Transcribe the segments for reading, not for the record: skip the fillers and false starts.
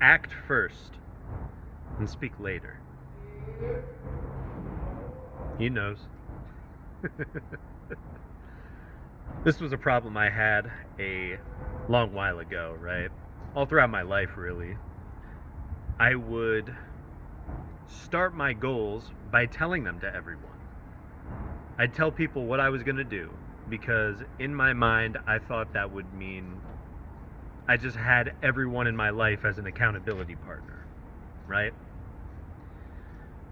Act first and speak later. He knows. This was a problem I had a long while ago, right? All throughout my life, really. I would start my goals by telling them to everyone. I'd tell people what I was going to do because in my mind, I thought that would mean I just had everyone in my life as an accountability partner, right?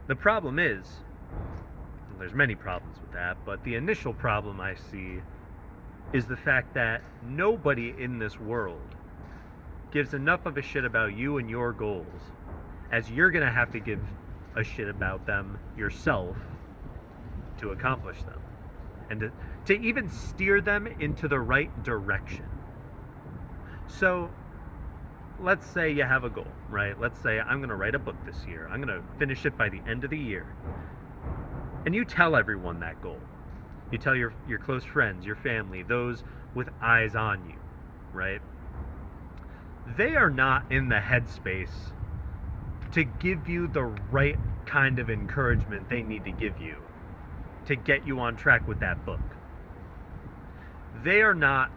The problem is, there's many problems with that, but the initial problem I see is the fact that nobody in this world gives enough of a shit about you and your goals as you're going to have to give a shit about them yourself to accomplish them and to even steer them into the right direction. So let's say you have a goal, right? Let's say I'm going to write a book this year. I'm going to finish it by the end of the year. And you tell everyone that goal. You tell your close friends, your family, those with eyes on you, right? They are not in the headspace to give you the right kind of encouragement they need to give you to get you on track with that book. They're not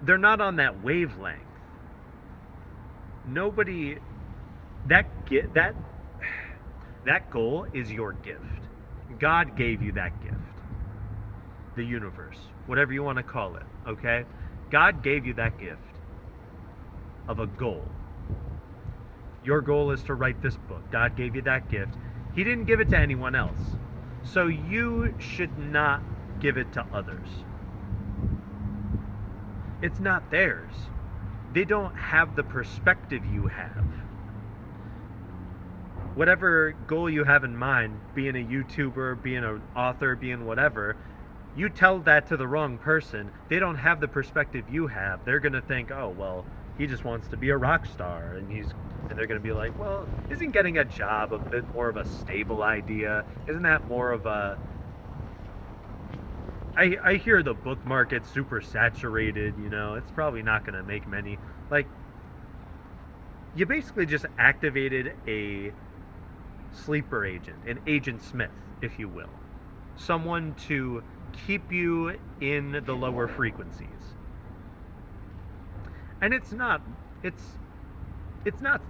on that wavelength. Nobody that goal is your gift. God gave you that gift. The universe, whatever you want to call it, okay? God gave you that gift of a goal. Your goal is to write this book. God gave you that gift. He didn't give it to anyone else. So you should not give it to others. It's not theirs. They don't have the perspective you have. Whatever goal you have in mind, being a YouTuber, being an author, being whatever, you tell that to the wrong person, they don't have the perspective you have. They're going to think, oh, well, he just wants to be a rock star. And they're going to be like, well, isn't getting a job a bit more of a stable idea? Isn't that more of a... I hear the book market's super saturated, it's probably not going to make many. Like, you basically just activated a sleeper agent, an Agent Smith, if you will. Someone to keep you in the lower frequencies. And it's not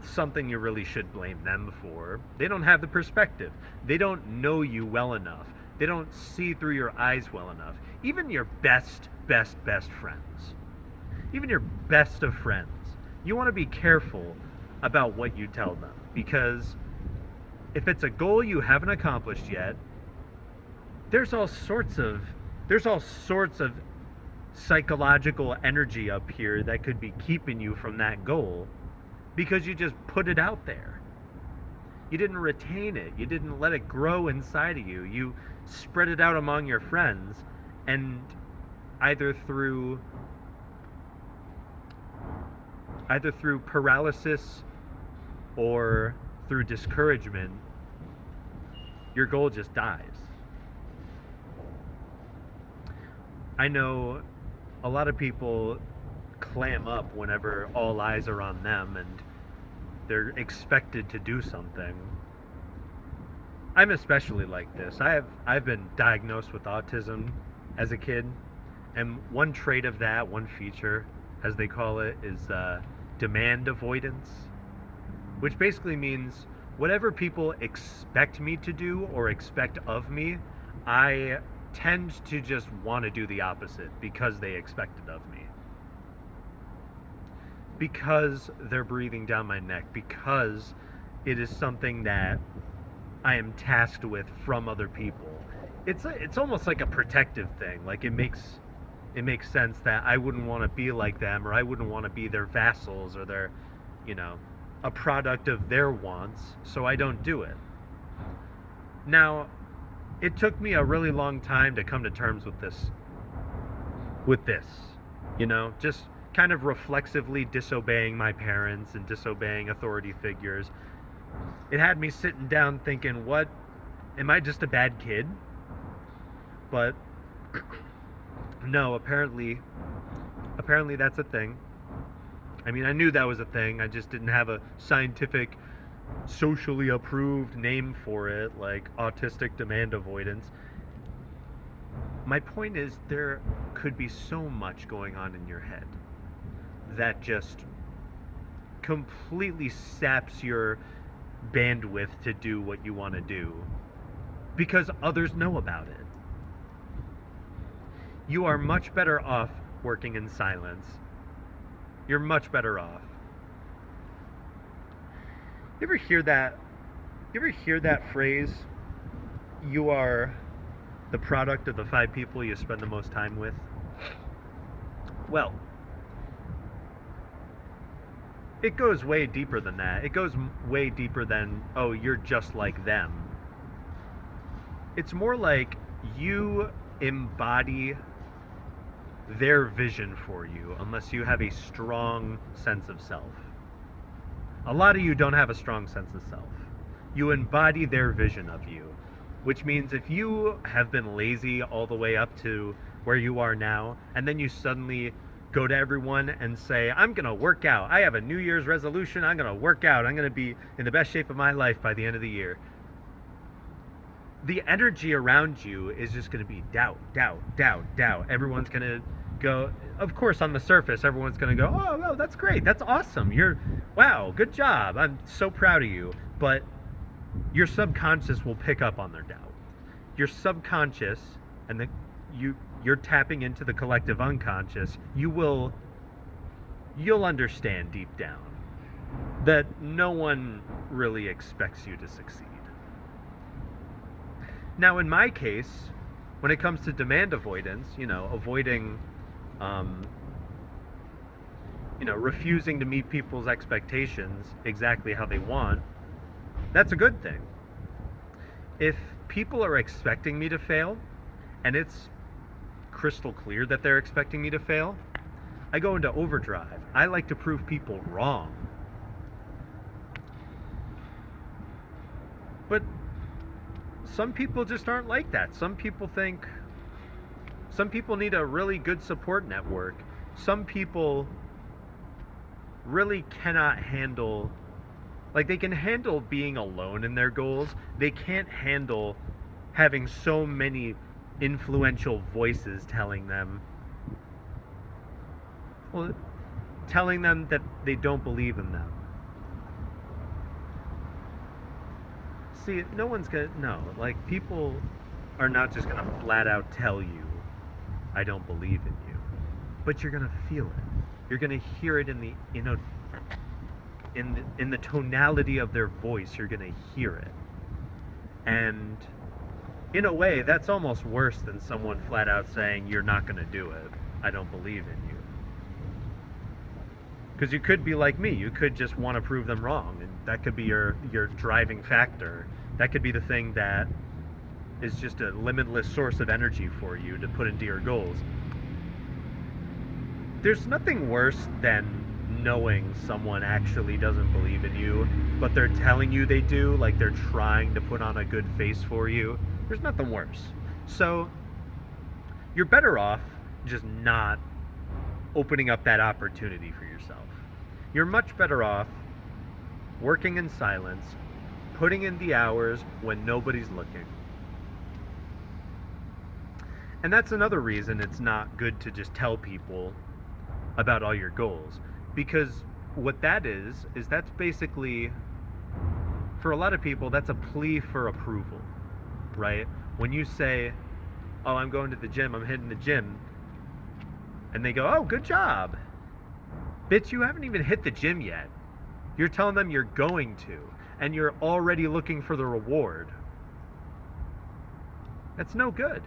something you really should blame them for. They don't have the perspective. They don't know you well enough. They don't see through your eyes well enough. Even your best friends. Even your best of friends. You want to be careful about what you tell them, because if it's a goal you haven't accomplished yet, there's all sorts of psychological energy up here that could be keeping you from that goal because you just put it out there. You didn't retain it. You didn't let it grow inside of you. You spread it out among your friends, and either through paralysis or through discouragement, your goal just dies. I know a lot of people clam up whenever all eyes are on them and they're expected to do something. I'm especially like this. I've been diagnosed with autism as a kid, and one trait of that, one feature, as they call it, is demand avoidance, which basically means whatever people expect me to do or expect of me, I tend to just want to do the opposite because they expect it of me. Because they're breathing down my neck, because it is something that I am tasked with from other people. It's almost like a protective thing. Like it makes sense that I wouldn't want to be like them, or I wouldn't want to be their vassals, or their, a product of their wants, so I don't do it. Now, it took me a really long time to come to terms with this. Just kind of reflexively disobeying my parents and disobeying authority figures. It had me sitting down thinking, what, am I just a bad kid? But no, apparently that's a thing. I mean, I knew that was a thing. I just didn't have a scientific, socially approved name for it, like autistic demand avoidance. My point is, there could be so much going on in your head that just completely saps your bandwidth to do what you want to do because others know about it. You are much better off working in silence. You're much better off. You ever hear that? You ever hear that phrase? You are the product of the 5 people you spend the most time with. Well, it goes way deeper than that. It goes way deeper than, oh, you're just like them. It's more like you embody their vision for you unless you have a strong sense of self. A lot of you don't have a strong sense of self. You embody their vision of you, which means if you have been lazy all the way up to where you are now, and then you suddenly go to everyone and say, I'm going to work out. I have a New Year's resolution. I'm going to work out. I'm going to be in the best shape of my life by the end of the year. The energy around you is just going to be doubt, doubt, doubt, doubt. Everyone's going to go, of course, on the surface, everyone's going to go, oh, that's great. That's awesome. Wow, good job. I'm so proud of you. But your subconscious will pick up on their doubt. Your subconscious, and you're tapping into the collective unconscious, you'll understand deep down that no one really expects you to succeed. Now, in my case, when it comes to demand avoidance, avoiding, refusing to meet people's expectations exactly how they want, that's a good thing. If people are expecting me to fail, and it's crystal clear that they're expecting me to fail, I go into overdrive. I like to prove people wrong. But some people just aren't like that. Some people need a really good support network. Some people really cannot handle, they can handle being alone in their goals. They can't handle having so many influential voices telling them that they don't believe in them. See, people are not just gonna flat out tell you, I don't believe in you, but you're gonna feel it. You're gonna hear it in the tonality of their voice. You're gonna hear it, and in a way, that's almost worse than someone flat out saying, you're not gonna do it. I don't believe in you. Because you could be like me. You could just want to prove them wrong, and that could be your driving factor. That could be the thing that is just a limitless source of energy for you to put into your goals. There's nothing worse than knowing someone actually doesn't believe in you, but they're telling you they do, like they're trying to put on a good face for you. There's nothing worse. So you're better off just not opening up that opportunity for yourself. You're much better off working in silence, putting in the hours when nobody's looking. And that's another reason it's not good to just tell people about all your goals. Because what that is that's basically, for a lot of people, that's a plea for approval, right? When you say, oh, I'm going to the gym, I'm hitting the gym, and they go, oh, good job. Bitch, you haven't even hit the gym yet. You're telling them you're going to, and you're already looking for the reward. That's no good.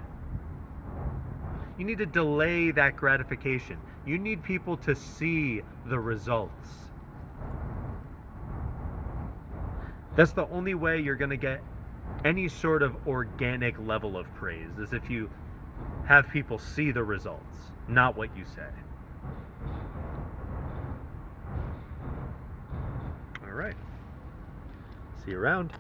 You need to delay that gratification. You need people to see the results. That's the only way you're going to get any sort of organic level of praise, is if you have people see the results, not what you say. All right. See you around.